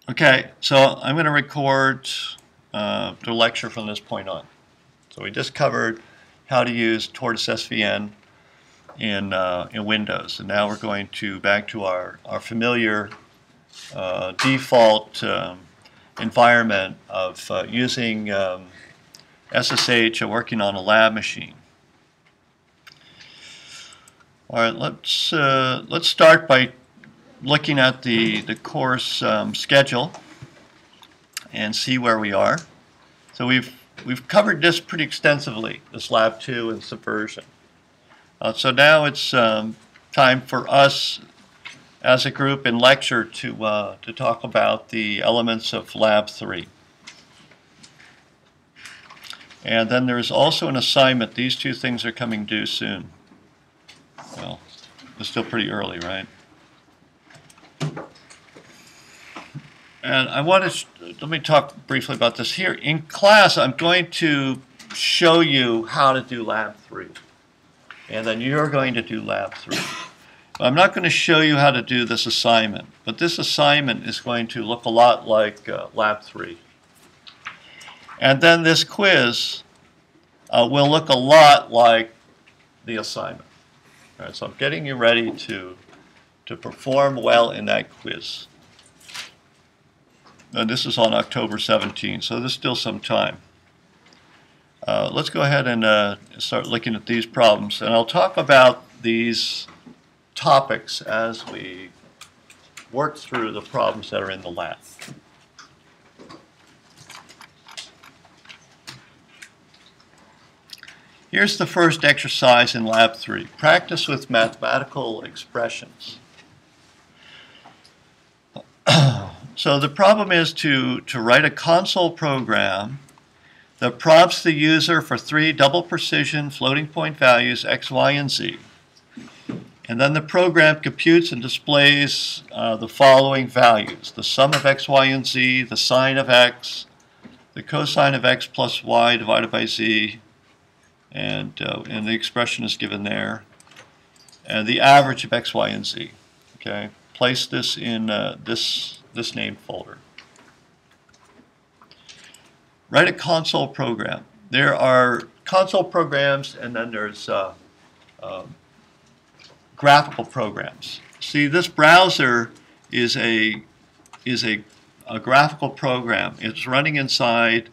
Okay, so I'm going to record the lecture from this point on. So we just covered how to use Tortoise SVN in Windows, and now we're going back to our familiar default environment of using SSH and working on a lab machine. All right, let's start by looking at the course schedule and see where we are. So we've covered this pretty extensively, this Lab 2 and Subversion. So now it's time for us as a group in lecture to talk about the elements of Lab 3. And then there's also an assignment. These two things are coming due soon. Well, it's still pretty early, right? And I want to, let me talk briefly about this here. In class, I'm going to show you how to do Lab 3. And then you're going to do Lab 3. I'm not going to show you how to do this assignment, but this assignment is going to look a lot like Lab 3. And then this quiz will look a lot like the assignment. All right, so I'm getting you ready to perform well in that quiz. And this is on October 17, so there's still some time. Let's go ahead and start looking at these problems. And I'll talk about these topics as we work through the problems that are in the lab. Here's the first exercise in Lab 3. Practice with mathematical expressions. So the problem is to write a console program that prompts the user for 3 double precision floating point values x, y, and z. And then the program computes and displays the following values: the sum of x, y, and z, the sine of x, the cosine of x plus y divided by z, and the expression is given there, and the average of x, y, and z. Okay, place this in this named folder. Write a console program. There are console programs, and then there's graphical programs. See, this browser is a graphical program. It's running inside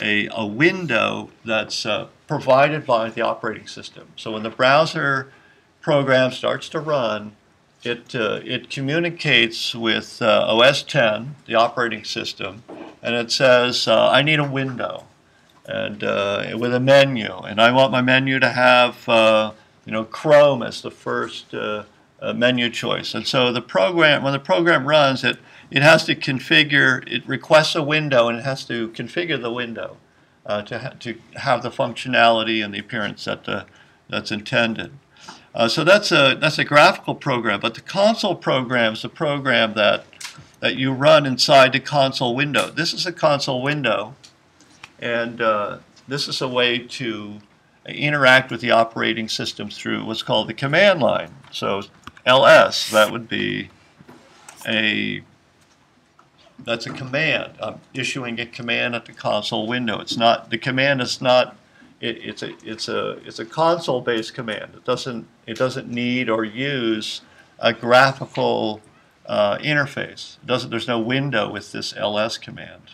a window that's provided by the operating system. So when the browser program starts to run, it communicates with OS 10, the operating system, and it says, I need a window and with a menu, and I want my menu to have Chrome as the first menu choice. And so the program, when the program runs, it has to configure, it requests a window, and it has to configure the window to have the functionality and the appearance that's intended. So that's a graphical program, but the console program is a program that you run inside the console window. This is a console window, and this is a way to interact with the operating system through what's called the command line. So ls, that would be that's a command. I'm issuing a command at the console window. It's not, the command is not, it's a console-based command. It doesn't need or use a graphical interface. There's no window with this ls command.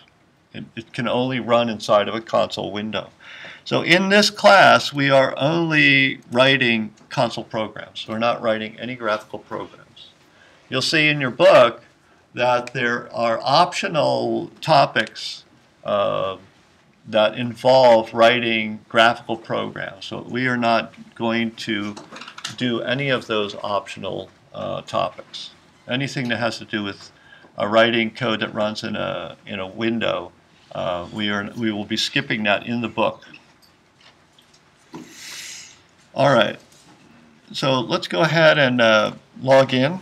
It can only run inside of a console window. So in this class, we are only writing console programs. We're not writing any graphical programs. You'll see in your book that there are optional topics that involve writing graphical programs. So we are not going to do any of those optional topics. Anything that has to do with writing code that runs in a window, we will be skipping that in the book. All right, so let's go ahead and log in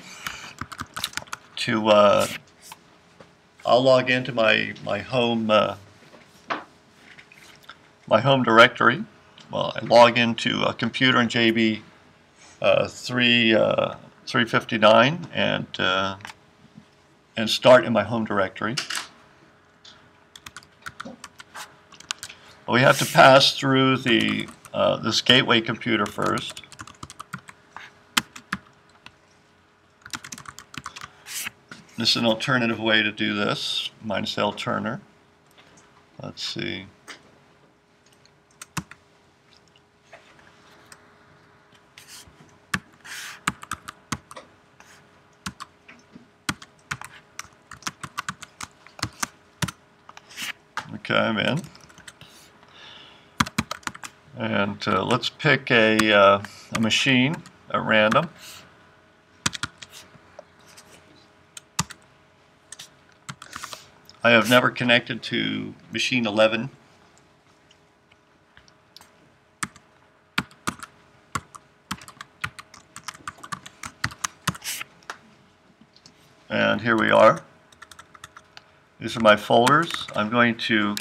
to. I'll log into my home directory. Well, I log into a computer in JB 359, and and start in my home directory. We have to pass through the this gateway computer first. This is an alternative way to do this, -L Turner. Let's see. Okay, I'm in. And let's pick a machine at random. I have never connected to machine 11. And here we are. These are my folders. I'm going to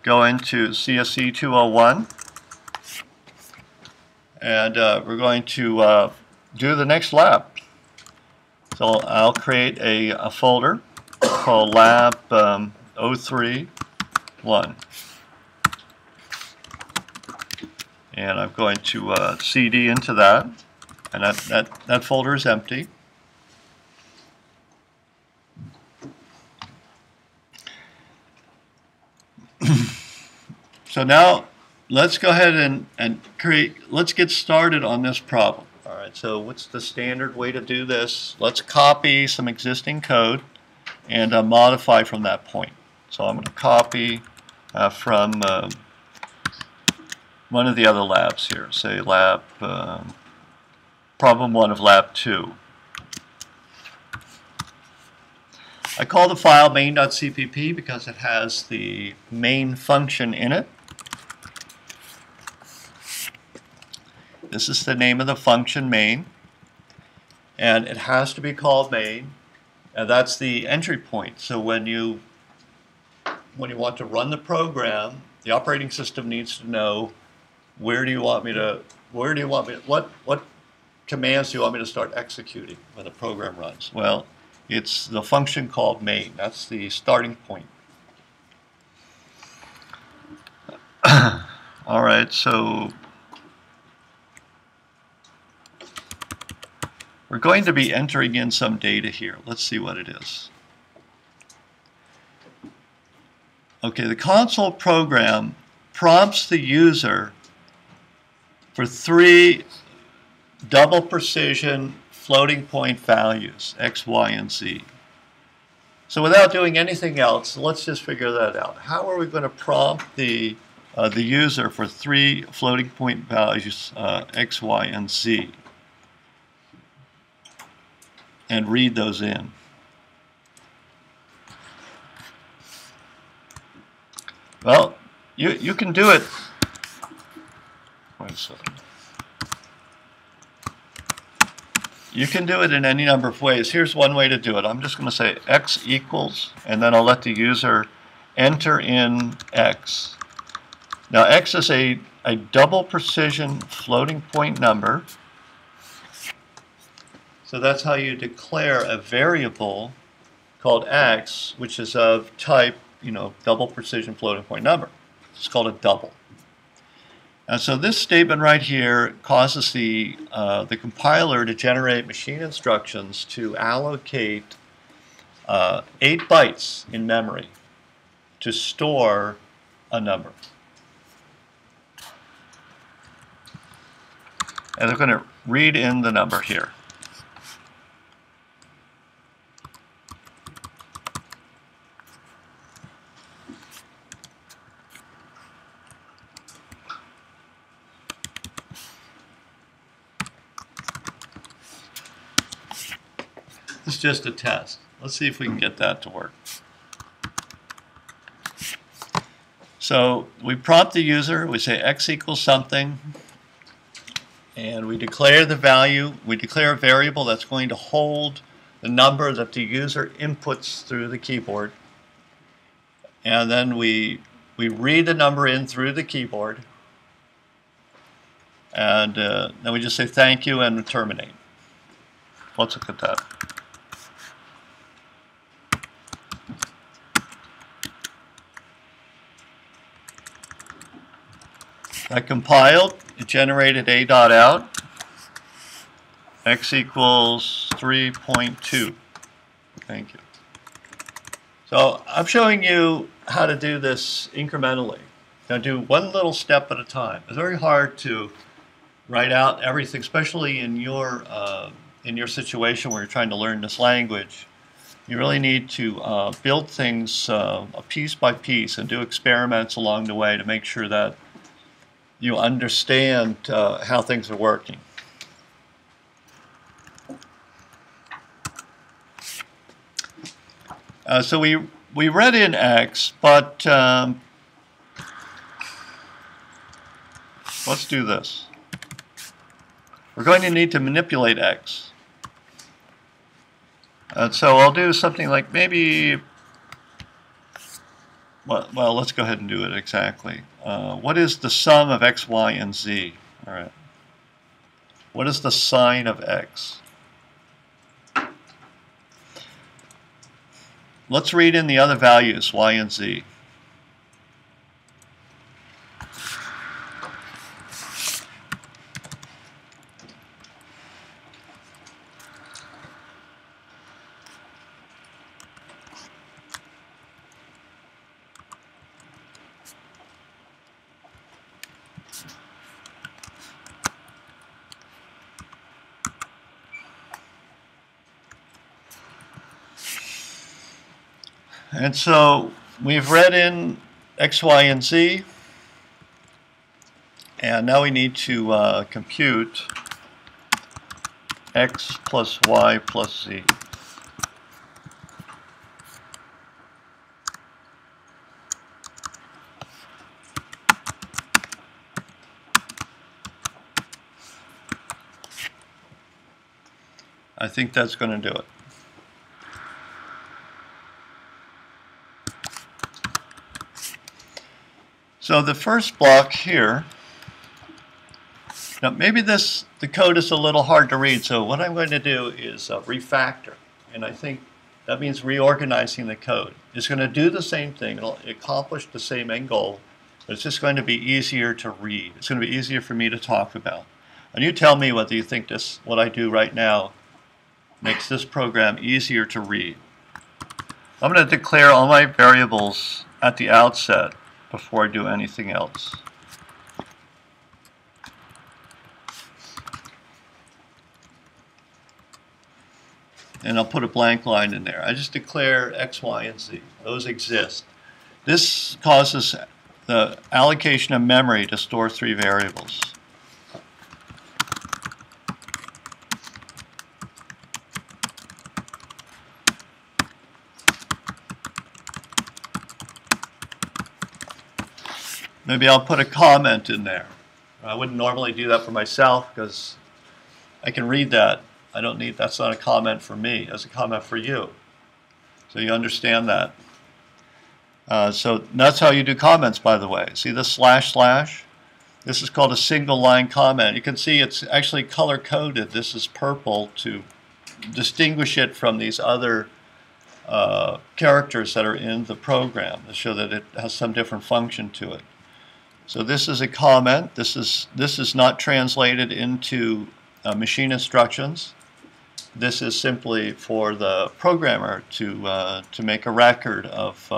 go into Csusb Cse201, and we're going to do the next lab. So I'll create a folder called Lab 031, and I'm going to CD into that, and that folder is empty. So now let's go ahead and let's get started on this problem. All right, so what's the standard way to do this? Let's copy some existing code and modify from that point. So I'm going to copy from one of the other labs here, say lab, problem 1 of lab 2. I call the file main.cpp because it has the main function in it. This is the name of the function main, and it has to be called main, and that's the entry point. So when you want to run the program, the operating system needs to know what commands do you want me to start executing when the program runs. Well, it's the function called main. That's the starting point. All right, so we're going to be entering in some data here. Let's see what it is. Okay, the console program prompts the user for 3 double precision floating point values, x, y, and z. So without doing anything else, let's just figure that out. How are we going to prompt the user for 3 floating point values, x, y, and z, and read those in? Well, you can do it. Wait a second. You can do it in any number of ways. Here's one way to do it. I'm just going to say x equals, and then I'll let the user enter in x. Now x is a double precision floating point number. So that's how you declare a variable called x, which is of type, double precision floating point number. It's called a double. And so this statement right here causes the compiler to generate machine instructions to allocate 8 bytes in memory to store a number. And they're going to read in the number here. It's just a test. Let's see if we can get that to work. So we prompt the user, we say x equals something, and we declare the value. We declare a variable that's going to hold the number that the user inputs through the keyboard. And then we read the number in through the keyboard. And then we just say thank you and terminate. Let's look at that. I compiled, it generated a dot out, x equals 3.2. Thank you. So I'm showing you how to do this incrementally. Now do one little step at a time. It's very hard to write out everything, especially in your situation where you're trying to learn this language. You really need to build things piece by piece and do experiments along the way to make sure that you understand how things are working. So we read in X, but let's do this. We're going to need to manipulate X. And so I'll do something like maybe, well, let's go ahead and do it exactly. What is the sum of X, Y, and Z? All right. What is the sine of X? Let's read in the other values, Y and Z. And so we've read in X, Y, and Z, and now we need to compute X plus Y plus Z. I think that's going to do it. So the first block here, now maybe the code is a little hard to read, so what I'm going to do is refactor, and I think that means reorganizing the code. It's going to do the same thing, it'll accomplish the same end goal, but it's just going to be easier to read. It's going to be easier for me to talk about. And you tell me whether you think what I do right now makes this program easier to read. I'm going to declare all my variables at the outset before I do anything else. And I'll put a blank line in there. I just declare X, Y, and Z. Those exist. This causes the allocation of memory to store 3 variables. Maybe I'll put a comment in there. I wouldn't normally do that for myself because I can read that. I don't need, that's not a comment for me, that's a comment for you. So you understand that. So that's how you do comments, by the way. See this slash slash? This is called a single line comment. You can see it's actually color coded. This is purple to distinguish it from these other characters that are in the program to show that it has some different function to it. So this is a comment. This is not translated into machine instructions. This is simply for the programmer to make a record of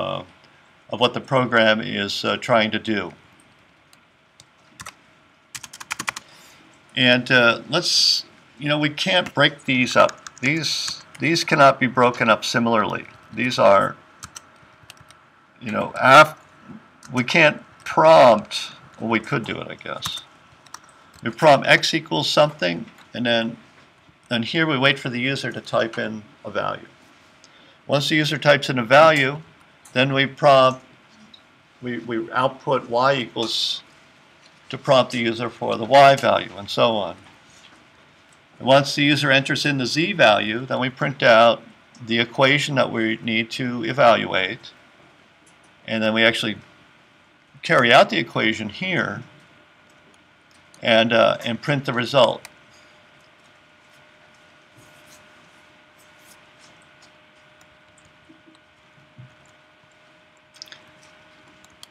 what the program is trying to do. And we can't break these up. These cannot be broken up similarly. These are, we can't prompt, well, we could do it, I guess. We prompt X equals something, and then here we wait for the user to type in a value. Once the user types in a value, then we output Y equals to prompt the user for the Y value, and so on. And once the user enters in the Z value, then we print out the equation that we need to evaluate, and then we actually carry out the equation here and print the result.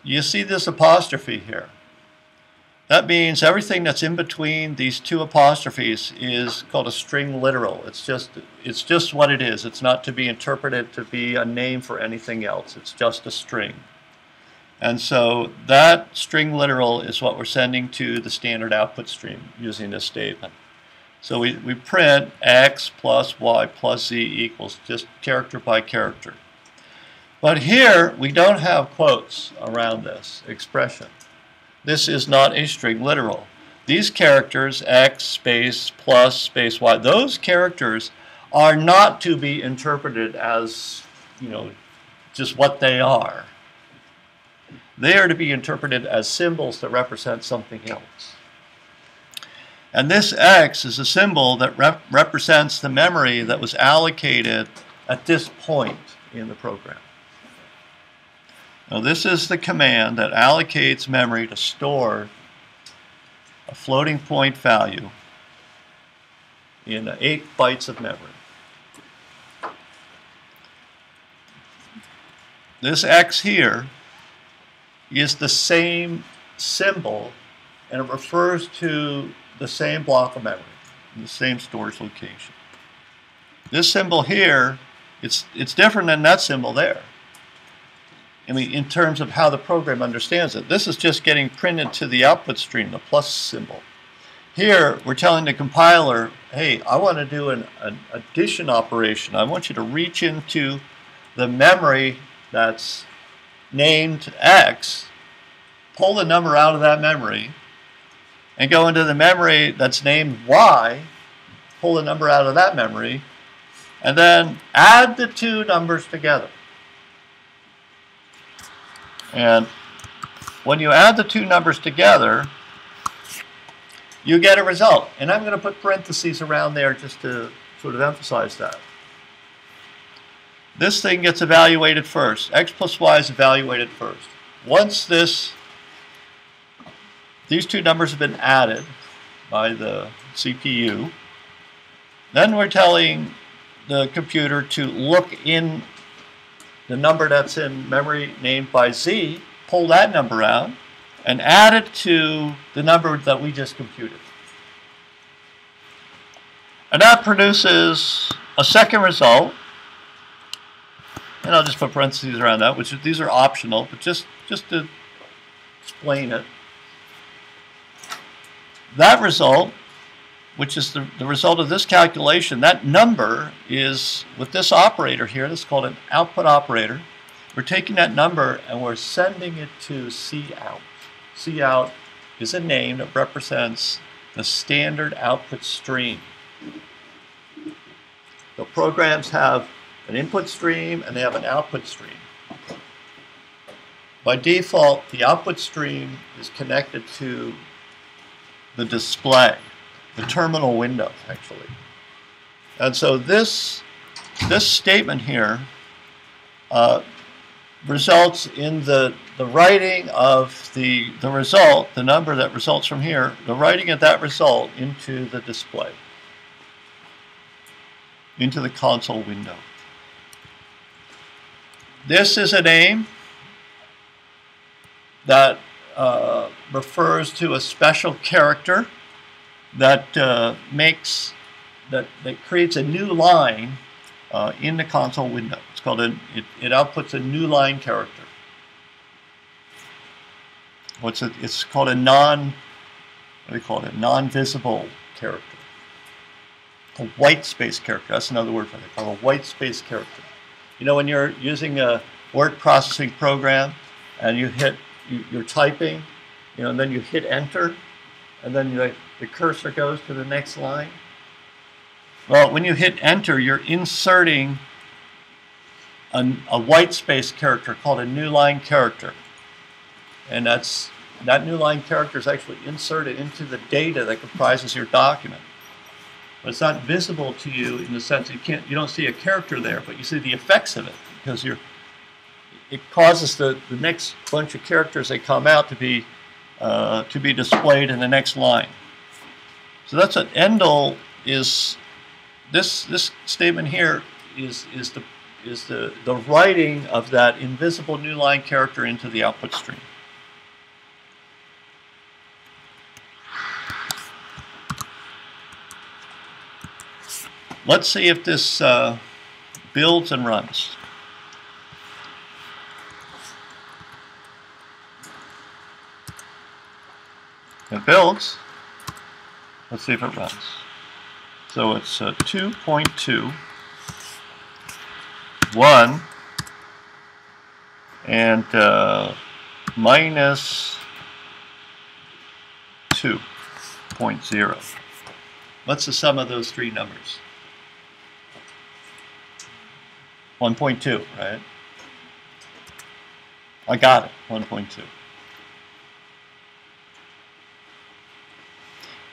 You see this apostrophe here. That means everything that's in between these two apostrophes is called a string literal. It's just what it is. It's not to be interpreted to be a name for anything else. It's just a string. And so that string literal is what we're sending to the standard output stream using this statement. So we print x plus y plus z equals just character by character. But here we don't have quotes around this expression. This is not a string literal. These characters, x space plus space y, those characters are not to be interpreted as, just what they are. They are to be interpreted as symbols that represent something else. And this x is a symbol that represents the memory that was allocated at this point in the program. Now this is the command that allocates memory to store a floating point value in 8 bytes of memory. This x here is the same symbol, and it refers to the same block of memory, in the same storage location. This symbol here, it's different than that symbol there. I mean, in terms of how the program understands it. This is just getting printed to the output stream, the plus symbol. Here, we're telling the compiler, hey, I want to do an addition operation. I want you to reach into the memory that's named X, pull the number out of that memory, and go into the memory that's named Y, pull the number out of that memory, and then add the two numbers together. And when you add the two numbers together, you get a result. And I'm going to put parentheses around there just to sort of emphasize that. This thing gets evaluated first. X plus y is evaluated first. Once these two numbers have been added by the CPU, then we're telling the computer to look in the number that's in memory named by Z, pull that number out, and add it to the number that we just computed. And that produces a second result, and I'll just put parentheses around that, these are optional, but just to explain it. That result, which is the result of this calculation, that number is, with this operator here, this is called an output operator. We're taking that number and we're sending it to Cout. Cout is a name that represents the standard output stream. So programs have an input stream and they have an output stream. By default, the output stream is connected to the display, the terminal window, actually. And so this statement here results in the writing of the result, the number that results from here, the writing of that result into the display, into the console window. This is a name that refers to a special character that creates a new line in the console window. It's called it outputs a new line character. It's called a non-visible character. A white space character. That's another word for it. Called a white space character. You know, when you're using a word processing program and you're typing, and then you hit enter, and then the cursor goes to the next line. Well, when you hit enter, you're inserting a white space character called a new line character. And that new line character is actually inserted into the data that comprises your document. But it's not visible to you in the sense that you don't see a character there, but you see the effects of it, because it causes the next bunch of characters that come out to be displayed in the next line. So that's what endl is. This statement here is the writing of that invisible new line character into the output stream. let's see if this builds and runs. It builds. Let's see if it runs. So it's 2.2, 1, and minus 2.0. What's the sum of those three numbers? 1.2, right? I got it, 1.2.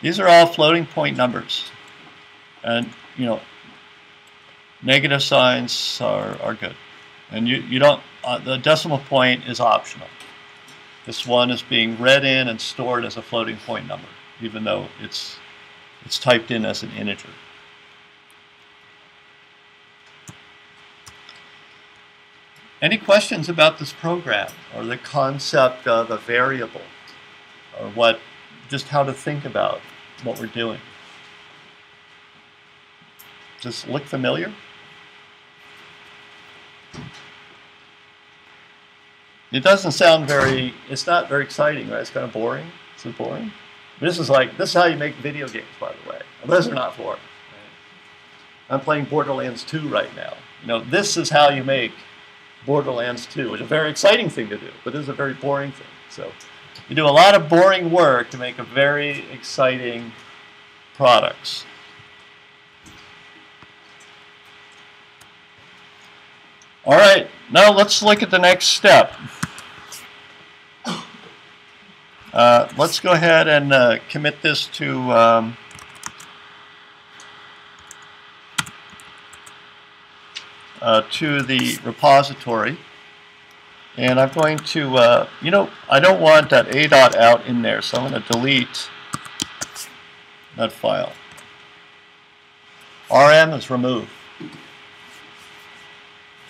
These are all floating point numbers. And, you know, negative signs are good. And you don't, the decimal point is optional. This one is being read in and stored as a floating point number, even though it's typed in as an integer. Any questions about this program or the concept of a variable or just how to think about what we're doing? Does this look familiar? It doesn't sound it's not very exciting, right? It's kind of boring. Is it boring? This is how you make video games, by the way. Those are not boring. Right? I'm playing Borderlands 2 right now. You know, this is how you make Borderlands 2. It's a very exciting thing to do, but it is a very boring thing. So you do a lot of boring work to make a very exciting products. All right, now let's look at the next step. Let's go ahead and commit this to the repository. And I'm going to, you know, I don't want that a.out in there, so I'm going to delete that file. rm is removed.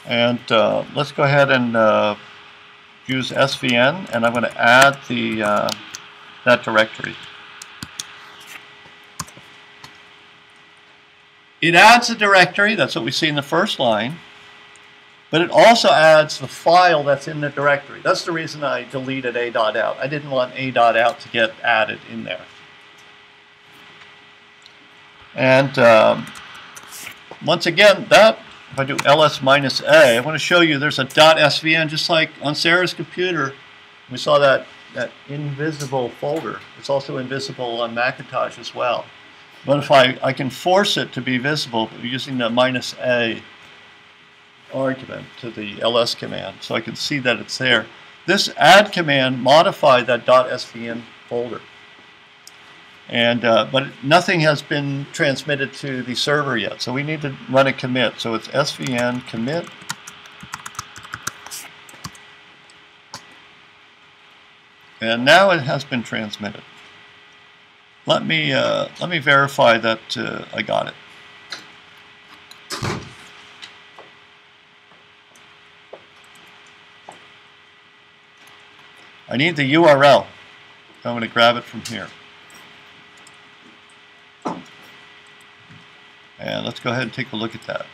And let's go ahead and use svn, and I'm going to add that directory. It adds a directory, that's what we see in the first line, but it also adds the file that's in the directory. That's the reason I deleted a.out. I didn't want a.out to get added in there. And once again, if I do ls-a, I want to show you there's a .svn, just like on Sarah's computer. We saw that invisible folder. It's also invisible on Macintosh as well. But if I can force it to be visible using the -a argument to the ls command, so I can see that it's there. This add command modified that .svn folder. And but nothing has been transmitted to the server yet, so we need to run a commit. So it's svn commit and now it has been transmitted. Let me verify that I got it. I need the URL. I'm going to grab it from here. And let's go ahead and take a look at that.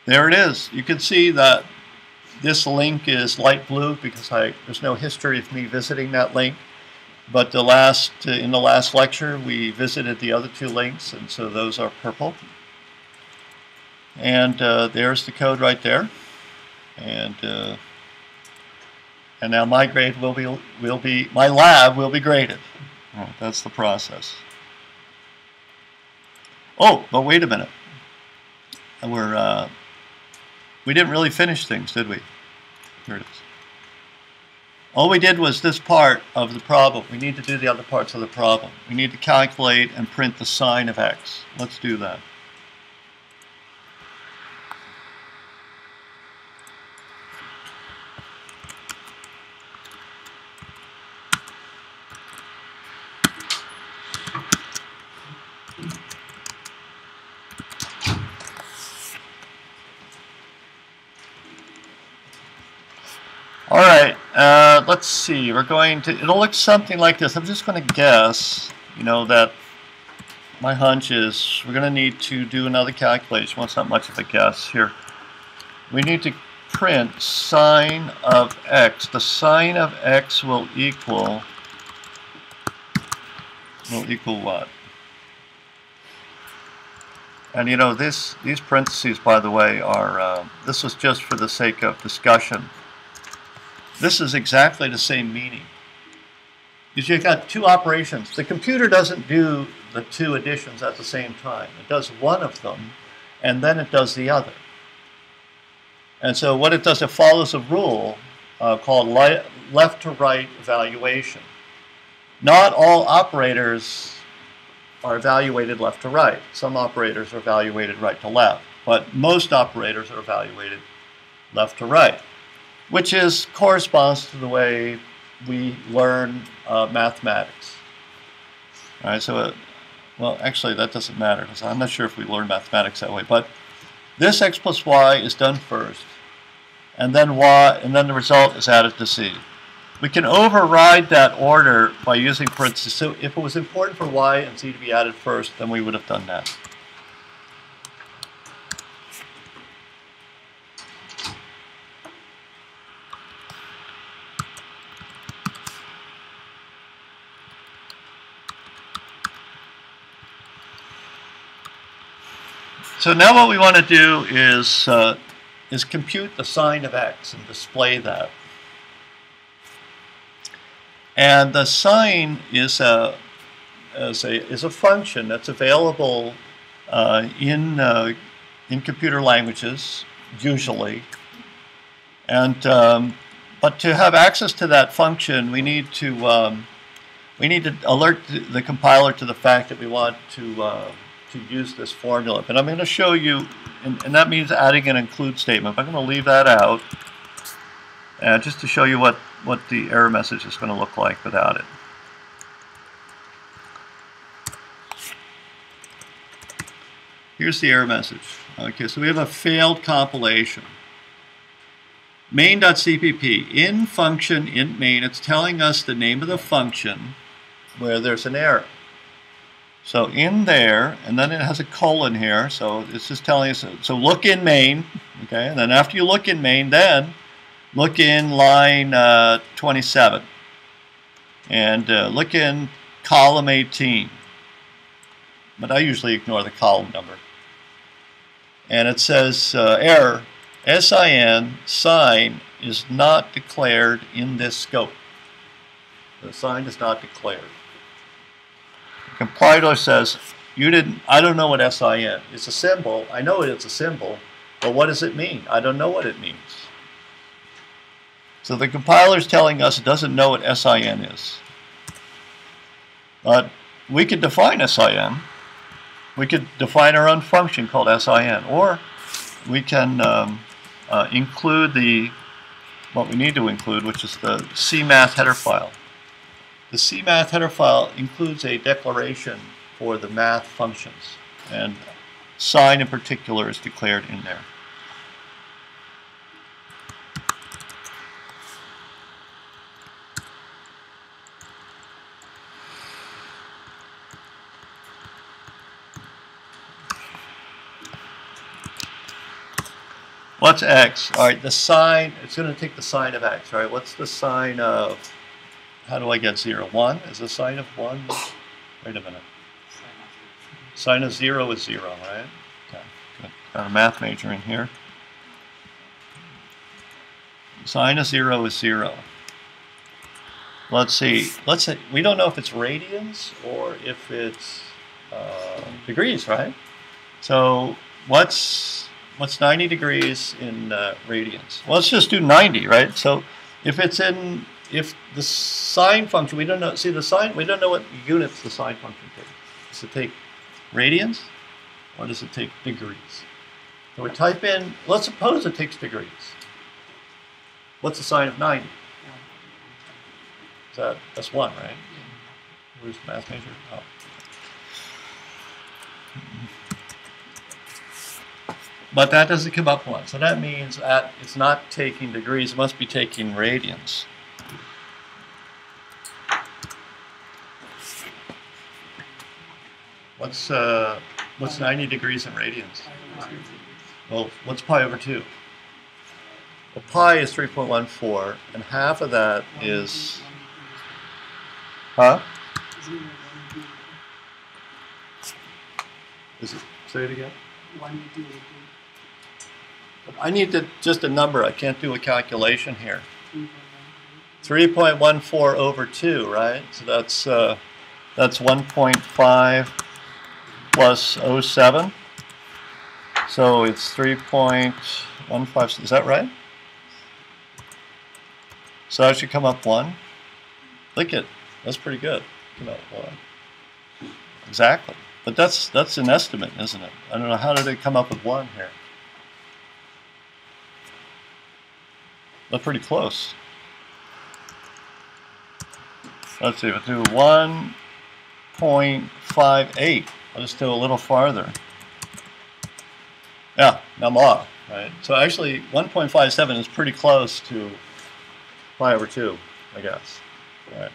There it is. You can see that this link is light blue because there's no history of me visiting that link. But in the last lecture, we visited the other two links, and so those are purple. And there's the code right there. And now my grade my lab will be graded. Oh, that's the process. Oh, but wait a minute. We didn't really finish things, did we? Here it is. All we did was this part of the problem. We need to do the other parts of the problem. We need to calculate and print the sign of x. Let's do that. All right, let's see. We're going to, it'll look something like this. I'm just going to guess, that my hunch is we're going to need to do another calculation. Well, it's not much of a guess here. We need to print sine of x. The sine of x will equal what? And these parentheses, by the way, are, this is just for the sake of discussion. This is exactly the same meaning. Because you've got two operations. The computer doesn't do the two additions at the same time. It does one of them, and then it does the other. And so what it does, it follows a rule called left to right evaluation. Not all operators are evaluated left to right. Some operators are evaluated right to left, but most operators are evaluated left to right, which corresponds to the way we learn mathematics. All right, so, well, actually, that doesn't matter, because I'm not sure if we learn mathematics that way, but this x plus y is done first, and then the result is added to c. We can override that order by using parentheses. So if it was important for y and z to be added first, then we would have done that. So now what we want to do is compute the sine of x and display that. And the sine is a function that's available in computer languages usually. And but to have access to that function, we need to alert the compiler to the fact that we want to use this formula. But I'm going to show you, and that means adding an include statement. But I'm going to leave that out just to show you what the error message is going to look like without it. Here's the error message. Okay, so we have a failed compilation. Main.cpp, in function int main, it's telling us the name of the function where there's an error. So in there, and then it has a colon here, so it's just telling us, so look in main, okay, and then after you look in main, then look in line 27, and look in column 18, but I usually ignore the column number. And it says error, SIN, sine, is not declared in this scope. The sine is not declared. The compiler says, I don't know what SIN. It's a symbol. I know it's a symbol, but what does it mean? I don't know what it means. So the compiler is telling us it doesn't know what SIN is. But we could define SIN. We could define our own function called SIN, or we can include what we need to include, which is the CMath header file. The CMath header file includes a declaration for the math functions, and sine in particular is declared in there. What's x? All right, the sine, it's going to take the sine of x, right? What's the sine of, how do I get 0? 1? Is the sine of 1? Wait a minute. Sine of 0 is 0, right? Okay, good. Got a math major in here. Sine of 0 is 0. Let's see. We don't know if it's radians or if it's degrees, right? So what's 90 degrees in radians? Well, let's just do 90, right? So if the sine function, we don't know, see the sine, we don't know what units the sine function takes. Does it take radians or does it take degrees? So we type in, let's suppose it takes degrees. What's the sine of 90? That's 1, right? Where's the math major? Oh. But that doesn't come up once. So that means that it's not taking degrees, it must be taking radians. What's 90 degrees in radians? Well, what's pi over 2? Well, pi is 3.14, and half of that is... Huh? Is it? Say it again. I need just a number. I can't do a calculation here. 3.14 over 2, right? So that's 1.5 plus 0.7. So it's 3.15. Is that right? So that should come up 1. Look at, that's pretty good. Come up 1. Exactly. But that's an estimate, isn't it? I don't know, how did it come up with 1 here? That's pretty close. Let's see, if I do 1.58, I'll just do a little farther. Yeah, now I'm off, right? So actually 1.57 is pretty close to pi over 2, I guess. Right.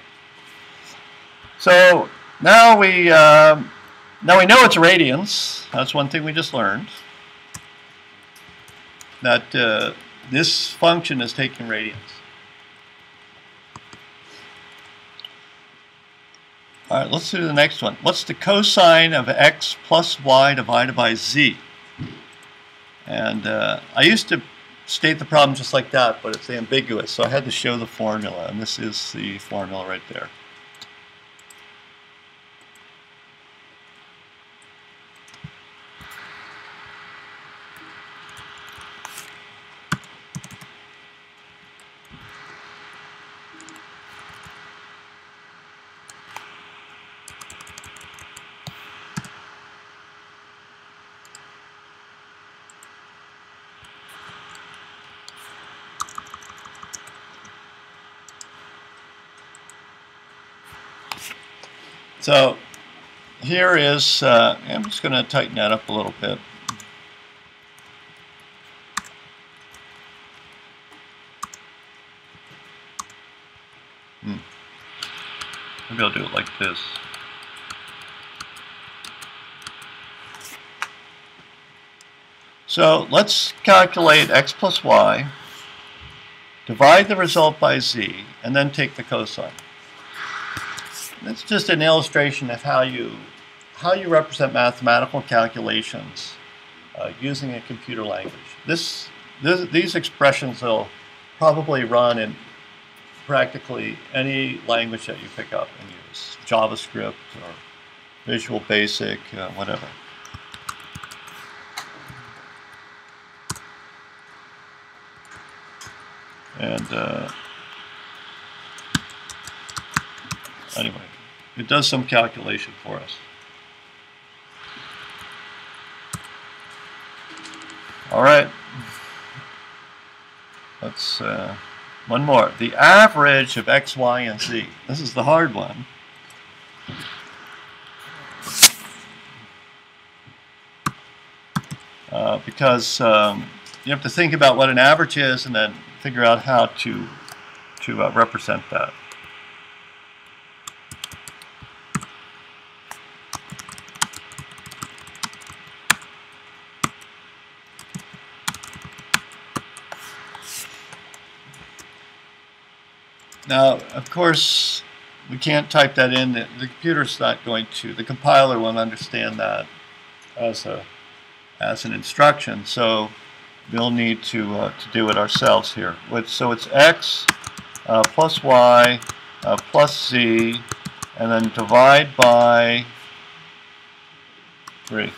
So now we know it's radians. That's one thing we just learned. That this function is taking radians. All right, let's do the next one. What's the cosine of x plus y divided by z? And I used to state the problem just like that, but it's ambiguous, so I had to show the formula, and this is the formula right there. So here is, I'm just going to tighten that up a little bit. Maybe I'll do it like this. So let's calculate x plus y, divide the result by z, and then take the cosine. It's just an illustration of how you represent mathematical calculations using a computer language. These expressions will probably run in practically any language that you pick up and use, JavaScript or Visual Basic, whatever. And anyway, it does some calculation for us. All right. Let's one more. The average of x, y, and z. This is the hard one. Because you have to think about what an average is and then figure out how to represent that. Now, of course, we can't type that in. The computer's not going to. The compiler won't understand that as an instruction. So we'll need to do it ourselves here. So it's x plus y plus z, and then divide by 3.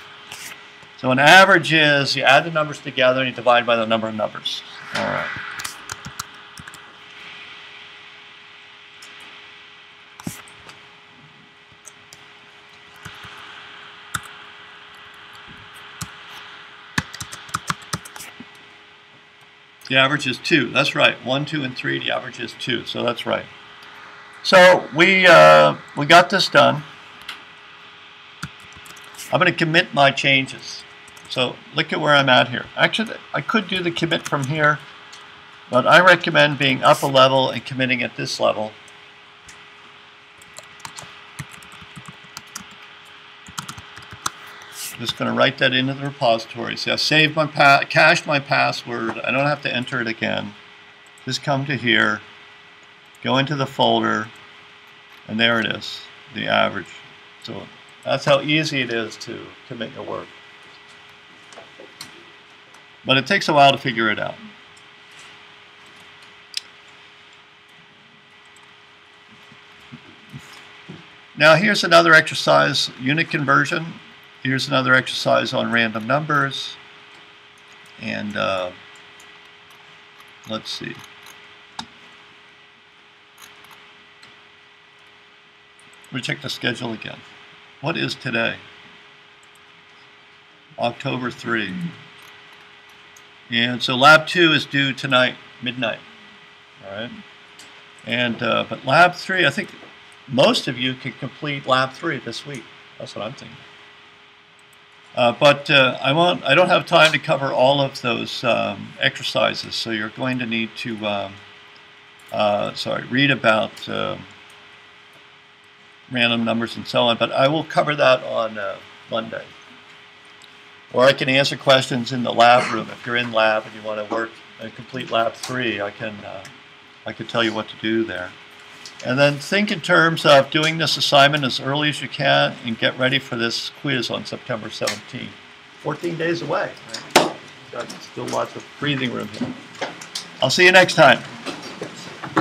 So an average is you add the numbers together and you divide by the number of numbers. All right. The average is 2. That's right. 1, 2, and 3. The average is 2. So that's right. So we got this done. I'm going to commit my changes. So look at where I'm at here. Actually, I could do the commit from here, but I recommend being up a level and committing at this level. I'm just going to write that into the repository. See, I saved my cached my password. I don't have to enter it again. Just come to here, go into the folder, and there it is, the average. So that's how easy it is to commit your work. But it takes a while to figure it out. Now here's another exercise, unit conversion. Here's another exercise on random numbers. And let's see. Let me check the schedule again. What is today? October 3. And so lab 2 is due tonight, midnight. All right. And but lab 3, I think most of you can complete lab 3 this week. That's what I'm thinking. But I don't have time to cover all of those exercises. So you're going to need to read about random numbers and so on. But I will cover that on Monday. Or I can answer questions in the lab room. If you're in lab and you want to work and complete lab 3, I can tell you what to do there. And then think in terms of doing this assignment as early as you can and get ready for this quiz on September 17th. 14 days away. Right? Got still lots of breathing room here. I'll see you next time.